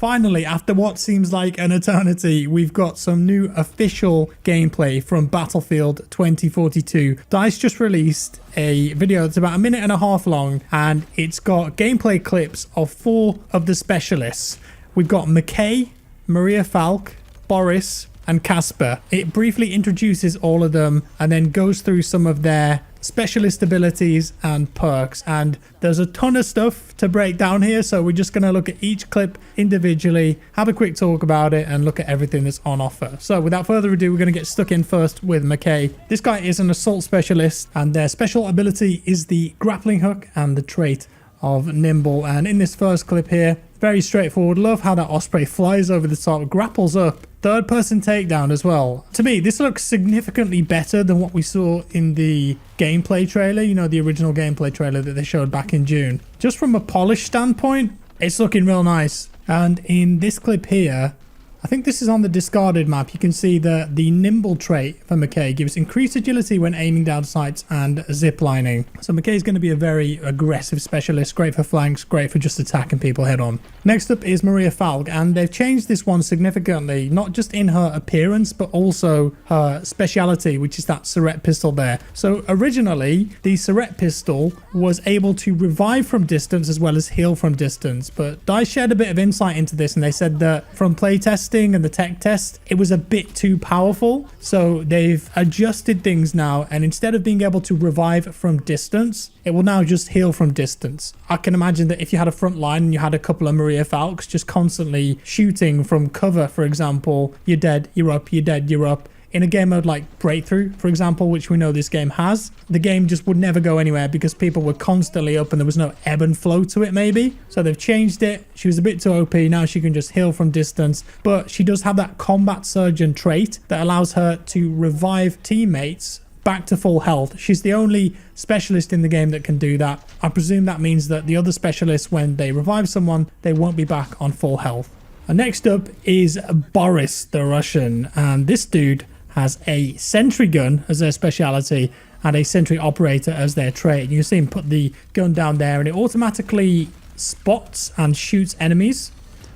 Finally, after what seems like an eternity, we've got some new official gameplay from Battlefield 2042. DICE just released a video that's about 1.5 minutes long, and it's got gameplay clips of 4 of the specialists. We've got McKay, Maria Falk, Boris, and Casper. It briefly introduces all of them and then goes through some of their specialist abilities and perks, and there's a ton of stuff to break down here, so we're just going to look at each clip individually, have a quick talk about it, and look at everything that's on offer. So without further ado, we're going to get stuck in first with McKay. This guy is an assault specialist, and their special ability is the grappling hook and the trait of nimble. And in this first clip here, very straightforward. Love how that Osprey flies over the top, grapples up, third person takedown as well. To me, this looks significantly better than what we saw in the gameplay trailer, you know, the original gameplay trailer that they showed back in June. Just from a polish standpoint, it's looking real nice. And in this clip here, I think this is on the discarded map. You can see that the nimble trait for McKay gives increased agility when aiming down sights and ziplining. So McKay is going to be a very aggressive specialist, great for flanks, great for just attacking people head on. Next up is Maria Falk, and they've changed this one significantly, not just in her appearance, but also her speciality, which is that Surette pistol there. So originally, the Surette pistol was able to revive from distance as well as heal from distance, but DICE shared a bit of insight into this, and they said that from playtesting and the tech test, it was a bit too powerful. So they've adjusted things now, and instead of being able to revive from distance, it will now just heal from distance. I can imagine that if you had a front line and you had a couple of Maria Falks just constantly shooting from cover, for example, you're dead, you're up, you're dead, you're up. In a game mode like Breakthrough, for example, which we know this game has, the game just would never go anywhere because people were constantly up and there was no ebb and flow to it maybe. So they've changed it. She was a bit too OP. Now she can just heal from distance. But she does have that combat surgeon trait that allows her to revive teammates back to full health. She's the only specialist in the game that can do that. I presume that means that the other specialists, when they revive someone, they won't be back on full health. And next up is Boris the Russian. And this dude has a sentry gun as their speciality and a sentry operator as their trait. You can see him put the gun down there and it automatically spots and shoots enemies.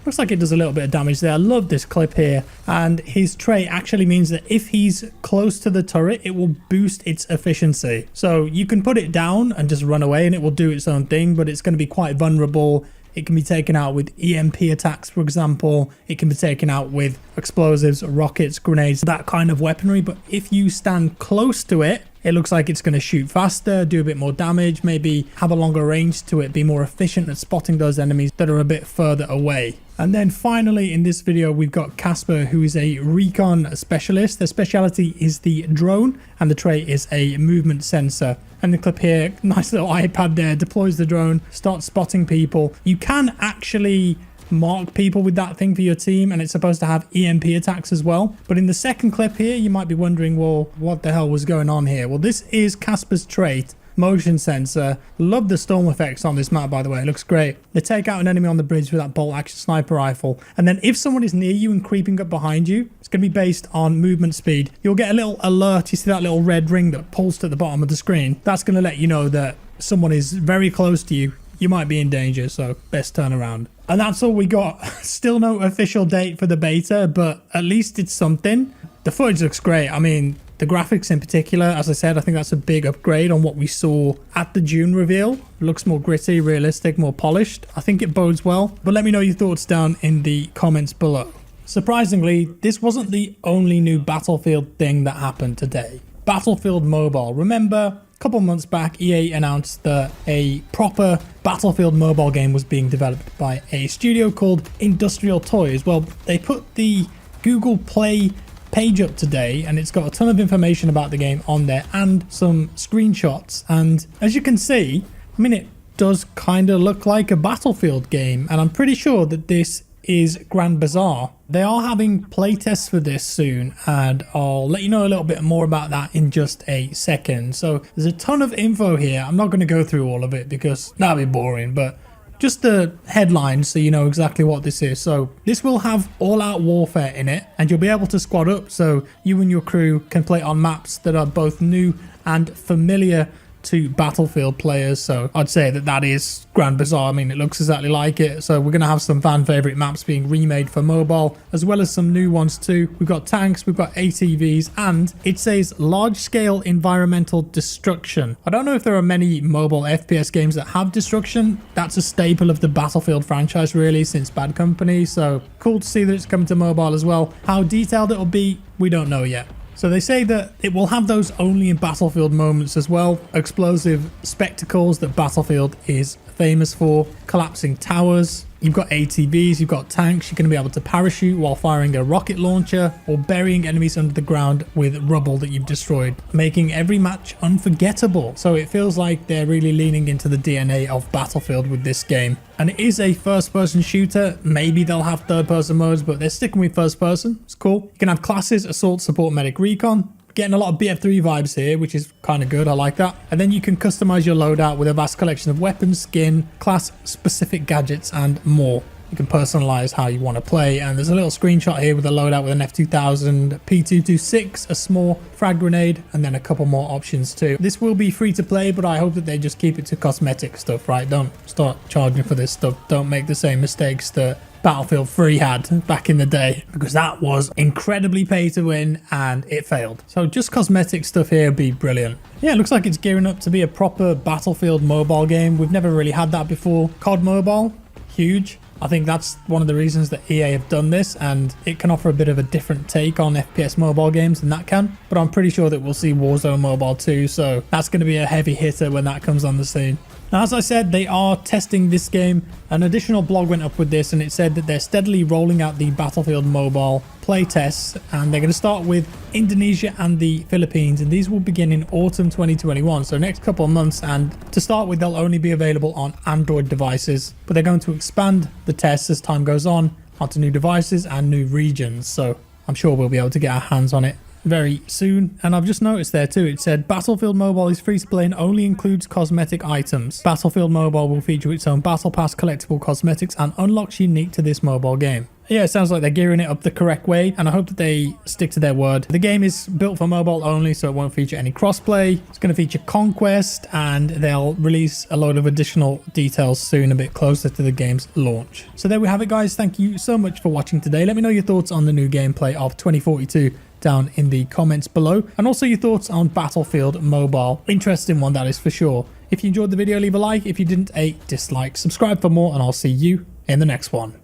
Looks like it does a little bit of damage there. I love this clip here. And his trait actually means that if he's close to the turret, it will boost its efficiency. So you can put it down and just run away and it will do its own thing, but it's going to be quite vulnerable. It can be taken out with EMP attacks, for example. It can be taken out with explosives, rockets, grenades, that kind of weaponry. But if you stand close to it, it looks like it's going to shoot faster, do a bit more damage, maybe have a longer range to it, be more efficient at spotting those enemies that are a bit further away. And then finally in this video, we've got Casper, who is a recon specialist. Their speciality is the drone and the trait is a movement sensor. And the clip here, nice little iPad there, deploys the drone, starts spotting people. You can actually mark people with that thing for your team, and it's supposed to have EMP attacks as well. But in the second clip here, you might be wondering, well, what the hell was going on here? Well, this is Casper's trait, motion sensor. Love the storm effects on this map, by the way. It looks great. They take out an enemy on the bridge with that bolt action sniper rifle, and then if someone is near you and creeping up behind you, it's going to be based on movement speed. You'll get a little alert. You see that little red ring that pulsed at the bottom of the screen? That's going to let you know that someone is very close to you. You might be in danger, so best turn around. And that's all we got. Still no official date for the beta, but at least it's something. The footage looks great. I mean, the graphics in particular, as I said, I think that's a big upgrade on what we saw at the June reveal. It looks more gritty, realistic, more polished. I think it bodes well. But let me know your thoughts down in the comments below. Surprisingly, this wasn't the only new Battlefield thing that happened today. Battlefield Mobile. Remember, a couple months back, EA announced that a proper Battlefield mobile game was being developed by a studio called Industrial Toys. Well, they put the Google Play page up today and it's got a ton of information about the game on there and some screenshots. And as you can see, I mean, it does kind of look like a Battlefield game, and I'm pretty sure that this is Grand Bazaar. They are having playtests for this soon, and I'll let you know a little bit more about that in just a second. So there's a ton of info here. I'm not going to go through all of it because that'd be boring, but just the headlines so you know exactly what this is. So this will have all-out warfare in it, and you'll be able to squad up so you and your crew can play on maps that are both new and familiar to Battlefield players, so I'd say that is Grand Bazaar. I mean, it looks exactly like it. So we're going to have some fan favorite maps being remade for mobile, as well as some new ones too. We've got tanks, we've got ATVs, and it says large scale environmental destruction. I don't know if there are many mobile FPS games that have destruction. That's a staple of the Battlefield franchise really since Bad Company, so cool to see that it's coming to mobile as well. How detailed it'll be, we don't know yet. So they say that it will have those only in Battlefield moments as well. Explosive spectacles that Battlefield is famous for. Collapsing towers. You've got ATVs, you've got tanks. You're going to be able to parachute while firing a rocket launcher or burying enemies under the ground with rubble that you've destroyed, making every match unforgettable. So it feels like they're really leaning into the DNA of Battlefield with this game. And it is a first-person shooter. Maybe they'll have third-person modes, but they're sticking with first-person. It's cool. You can have classes, assault, support, medic, recon. Getting a lot of BF3 vibes here, which is kind of good. I like that. And then you can customize your loadout with a vast collection of weapons, skin, class-specific gadgets, and more. You can personalize how you want to play. And there's a little screenshot here with a loadout with an F2000, P226, a small frag grenade, and then a couple more options too. This will be free to play, but I hope that they just keep it to cosmetic stuff, right? Don't start charging for this stuff. Don't make the same mistakes that Battlefield 3 had back in the day, because that was incredibly pay to win and it failed. So just cosmetic stuff here would be brilliant. Yeah, it looks like it's gearing up to be a proper Battlefield mobile game. We've never really had that before. COD Mobile, huge. I think that's one of the reasons that EA have done this, and it can offer a bit of a different take on FPS mobile games than that can. But I'm pretty sure that we'll see Warzone Mobile too, so that's going to be a heavy hitter when that comes on the scene. Now, as I said, they are testing this game. An additional blog went up with this, and it said that they're steadily rolling out the Battlefield Mobile play tests, and they're going to start with Indonesia and the Philippines, and these will begin in autumn 2021, so next couple of months. And to start with, they'll only be available on Android devices, but they're going to expand the tests as time goes on onto new devices and new regions, so I'm sure we'll be able to get our hands on it very soon. And I've just noticed there too, it said Battlefield Mobile is free to play and only includes cosmetic items. Battlefield Mobile will feature its own Battle Pass collectible cosmetics and unlocks unique to this mobile game. Yeah, it sounds like they're gearing it up the correct way, and I hope that they stick to their word. The game is built for mobile only, so it won't feature any crossplay. It's going to feature Conquest, and they'll release a load of additional details soon, a bit closer to the game's launch. So there we have it, guys. Thank you so much for watching today. Let me know your thoughts on the new gameplay of 2042 down in the comments below, and also your thoughts on Battlefield Mobile. Interesting one, that is for sure. If you enjoyed the video, leave a like. If you didn't, a dislike. Subscribe for more, and I'll see you in the next one.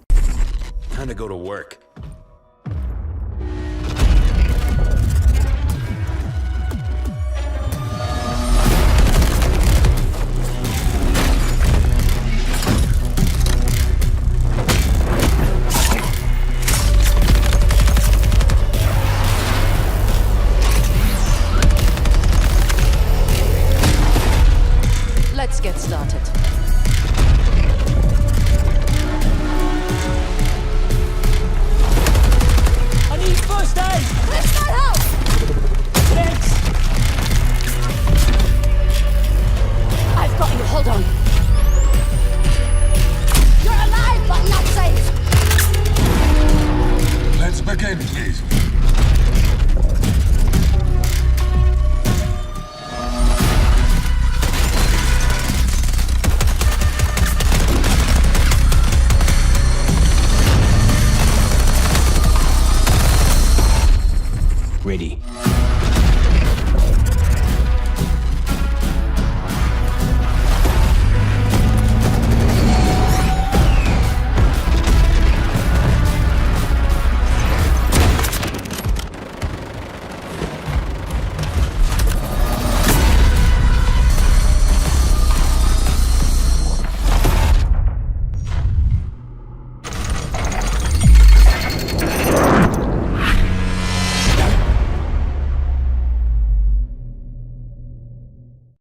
Time to go to work. Let's get started. I need first aid! Let's not help! Thanks! I've got you, hold on. You're alive, but not safe! Let's begin, please. Ready.